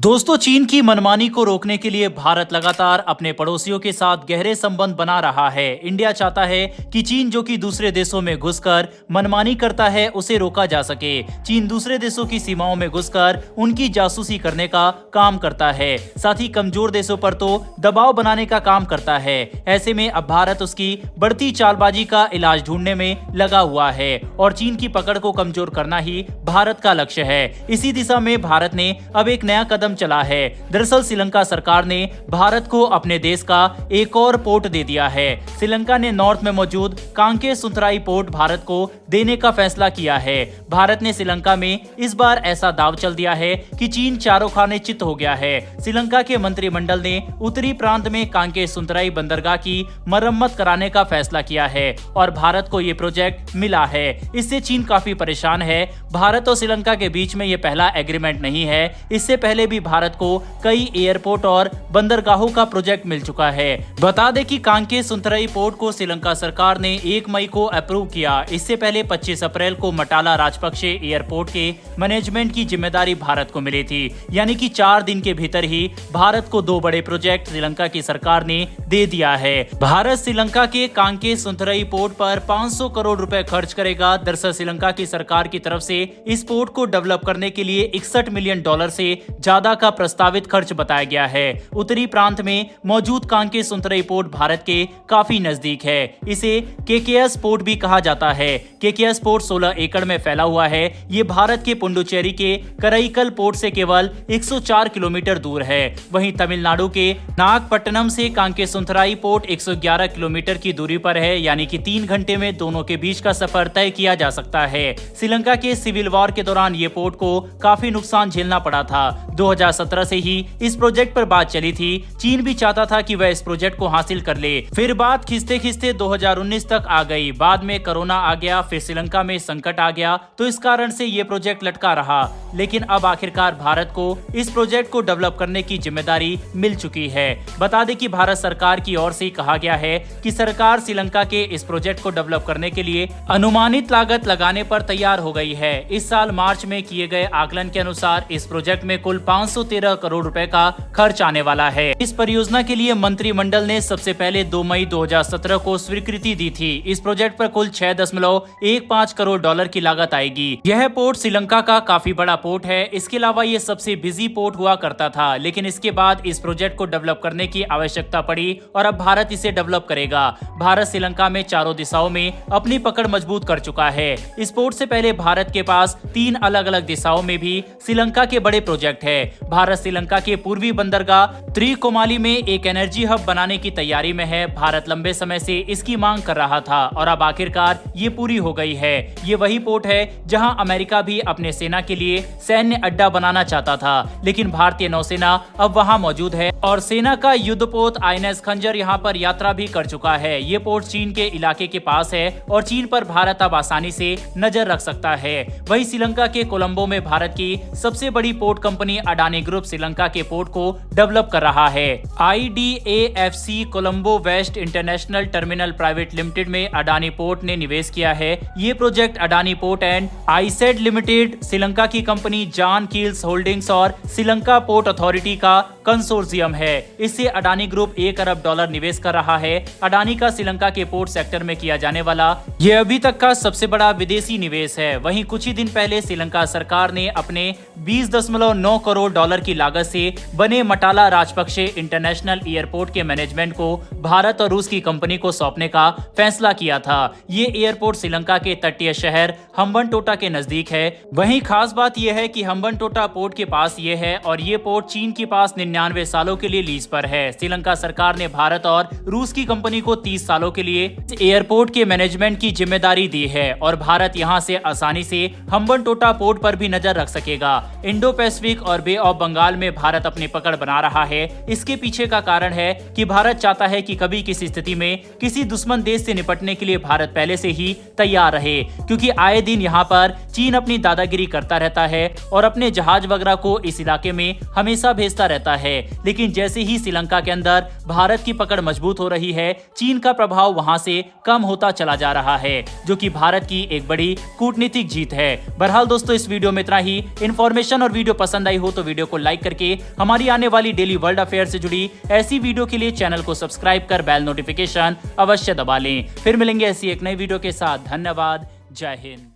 दोस्तों, चीन की मनमानी को रोकने के लिए भारत लगातार अपने पड़ोसियों के साथ गहरे संबंध बना रहा है। इंडिया चाहता है कि चीन जो कि दूसरे देशों में घुसकर मनमानी करता है उसे रोका जा सके। चीन दूसरे देशों की सीमाओं में घुसकर उनकी जासूसी करने का काम करता है, साथ ही कमजोर देशों पर तो दबाव बनाने का काम करता है। ऐसे में अब भारत उसकी बढ़ती चालबाजी का इलाज ढूंढने में लगा हुआ है और चीन की पकड़ को कमजोर करना ही भारत का लक्ष्य है। इसी दिशा में भारत ने अब एक नया कदम चला है। दरअसल श्रीलंका सरकार ने भारत को अपने देश का एक और पोर्ट दे दिया है। श्रीलंका ने नॉर्थ में मौजूद कांके सुंथराई पोर्ट भारत को देने का फैसला किया है। भारत ने श्रीलंका में इस बार ऐसा दाव चल दिया है कि चीन चारों खाने चित हो गया है। श्रीलंका के मंत्रिमंडल ने उत्तरी प्रांत में कांके सुंथराई बंदरगाह की मरम्मत कराने का फैसला किया है और भारत को ये प्रोजेक्ट मिला है। इससे चीन काफी परेशान है। भारत और श्रीलंका के बीच में ये पहला एग्रीमेंट नहीं है। इससे पहले भी भारत को कई एयरपोर्ट और बंदरगाहों का प्रोजेक्ट मिल चुका है। बता दें कि कांके सुंथराई पोर्ट को श्रीलंका सरकार ने 1 मई को अप्रूव किया। इससे पहले 25 अप्रैल को मटाला राजपक्षे एयरपोर्ट के मैनेजमेंट की जिम्मेदारी भारत को मिली थी। यानी कि 4 दिन के भीतर ही भारत को 2 बड़े प्रोजेक्ट श्रीलंका की सरकार ने दे दिया है। भारत श्रीलंका के कांके सुंथराई पोर्ट पर 500 करोड़ रुपए खर्च करेगा। दरअसल श्रीलंका की सरकार की तरफ से इस पोर्ट को डेवलप करने के लिए $61 मिलियन से ज्यादा का प्रस्तावित खर्च बताया गया है। उत्तरी प्रांत में मौजूद कांके सुंथराई पोर्ट भारत के काफी नजदीक है। इसे केकेएस पोर्ट भी कहा जाता है। केकेएस पोर्ट 16 एकड़ में फैला हुआ है। ये भारत के पुडुचेरी के कराईकल पोर्ट से केवल 104 किलोमीटर दूर है। वहीं तमिलनाडु के नागपट्टनम से कांके सुंथराई पोर्ट 111 किलोमीटर की दूरी पर है। यानी कि 3 घंटे में दोनों के बीच का सफर तय किया जा सकता है। श्रीलंका के सिविल वॉर के दौरान ये पोर्ट को काफी नुकसान झेलना पड़ा था। 2017 से ही इस प्रोजेक्ट पर बात चली थी। चीन भी चाहता था कि वह इस प्रोजेक्ट को हासिल कर ले। फिर बात खिंचते खिंचते 2019 तक आ गई। बाद में कोरोना आ गया, फिर श्रीलंका में संकट आ गया, तो इस कारण से ये प्रोजेक्ट लटका रहा। लेकिन अब आखिरकार भारत को इस प्रोजेक्ट को डेवलप करने की जिम्मेदारी मिल चुकी है। बता दें कि भारत सरकार की ओर से कहा गया है कि सरकार श्रीलंका के इस प्रोजेक्ट को डेवलप करने के लिए अनुमानित लागत लगाने पर तैयार हो गई है। इस साल मार्च में किए गए आकलन के अनुसार इस प्रोजेक्ट में कुल 513 करोड़ रुपए का खर्च आने वाला है। इस परियोजना के लिए मंत्रिमंडल ने सबसे पहले 2 मई 2017 को स्वीकृति दी थी। इस प्रोजेक्ट पर कुल $6.15 करोड़ की लागत आएगी। यह पोर्ट श्रीलंका का काफी बड़ा पोर्ट है। इसके अलावा ये सबसे बिजी पोर्ट हुआ करता था, लेकिन इसके बाद इस प्रोजेक्ट को डेवलप करने की आवश्यकता पड़ी और अब भारत इसे डेवलप करेगा। भारत श्रीलंका में चारों दिशाओं में अपनी पकड़ मजबूत कर चुका है। इस पोर्ट से पहले भारत के पास 3 अलग अलग दिशाओं में भी श्रीलंका के बड़े प्रोजेक्ट है। भारत श्रीलंका के पूर्वी बंदरगाह त्रिकोमाली में एक एनर्जी हब बनाने की तैयारी में है। भारत लंबे समय से इसकी मांग कर रहा था और अब आखिरकार ये पूरी हो गई है। ये वही पोर्ट है जहां अमेरिका भी अपने सेना के लिए सैन्य अड्डा बनाना चाहता था, लेकिन भारतीय नौसेना अब वहां मौजूद है और सेना का युद्धपोत आईएनएस खंजर यहां पर यात्रा भी कर चुका है। ये पोर्ट चीन के इलाके के पास है और चीन पर भारत अब आसानी से नजर रख सकता है। वही श्रीलंका के कोलंबो में भारत की सबसे बड़ी port company Adani group Sri Lanka के पोर्ट को डेवलप कर रहा है। IDAFC Colombo west international terminal private limited में अडानी पोर्ट ने निवेश किया है। ये प्रोजेक्ट अडानी पोर्ट एंड आईसेड लिमिटेड, श्रीलंका की कंपनी जॉन कील्स होल्डिंग्स और श्रीलंका पोर्ट अथॉरिटी का कंसोर्शियम है। इससे अडानी ग्रुप $1 अरब निवेश कर रहा है। अडानी का श्रीलंका के पोर्ट सेक्टर में किया जाने वाला यह अभी तक का सबसे बड़ा विदेशी निवेश है। वहीं कुछ ही दिन पहले श्रीलंका सरकार ने अपने $20.9 करोड़ की लागत से बने मटाला राजपक्षे इंटरनेशनल एयरपोर्ट के मैनेजमेंट को भारत और रूस की कंपनी को सौंपने का फैसला किया था। ये एयरपोर्ट श्रीलंका के तटीय शहर हम्बनटोटा के नजदीक है। वहीं खास बात यह है कि हम्बनटोटा पोर्ट के पास ये है और ये पोर्ट चीन के पास 99 सालों के लिए लीज पर है। श्रीलंका सरकार ने भारत और रूस की कंपनी को 30 सालों के लिए एयरपोर्ट के मैनेजमेंट की जिम्मेदारी दी है और भारत यहां से आसानी से हम्बनटोटा पोर्ट पर भी नजर रख सकेगा। इंडो पैसिफिक और बे ऑफ बंगाल में भारत अपनी पकड़ बना रहा है। इसके पीछे का कारण है कि भारत चाहता है कि कभी किसी स्थिति में किसी दुश्मन देश से निपटने के लिए भारत पहले से ही तैयार रहे, क्योंकि आए दिन यहाँ पर चीन अपनी दादागिरी करता रहता है और अपने जहाज वगैरह को इस इलाके में हमेशा भेजता रहता है, लेकिन जैसे ही श्रीलंका के अंदर भारत की पकड़ मजबूत हो रही है, चीन का प्रभाव वहां से कम होता चला जा रहा है, जो कि भारत की एक बड़ी कूटनीतिक जीत है। बहरहाल दोस्तों, इस वीडियो में इतना ही। इन्फॉर्मेशन और वीडियो पसंद आई हो तो वीडियो को लाइक करके हमारी आने वाली डेली वर्ल्ड अफेयर से जुड़ी ऐसी वीडियो के लिए चैनल को सब्सक्राइब कर बेल नोटिफिकेशन अवश्य दबा लें। फिर मिलेंगे ऐसी एक नई वीडियो के साथ। धन्यवाद। जय हिंद।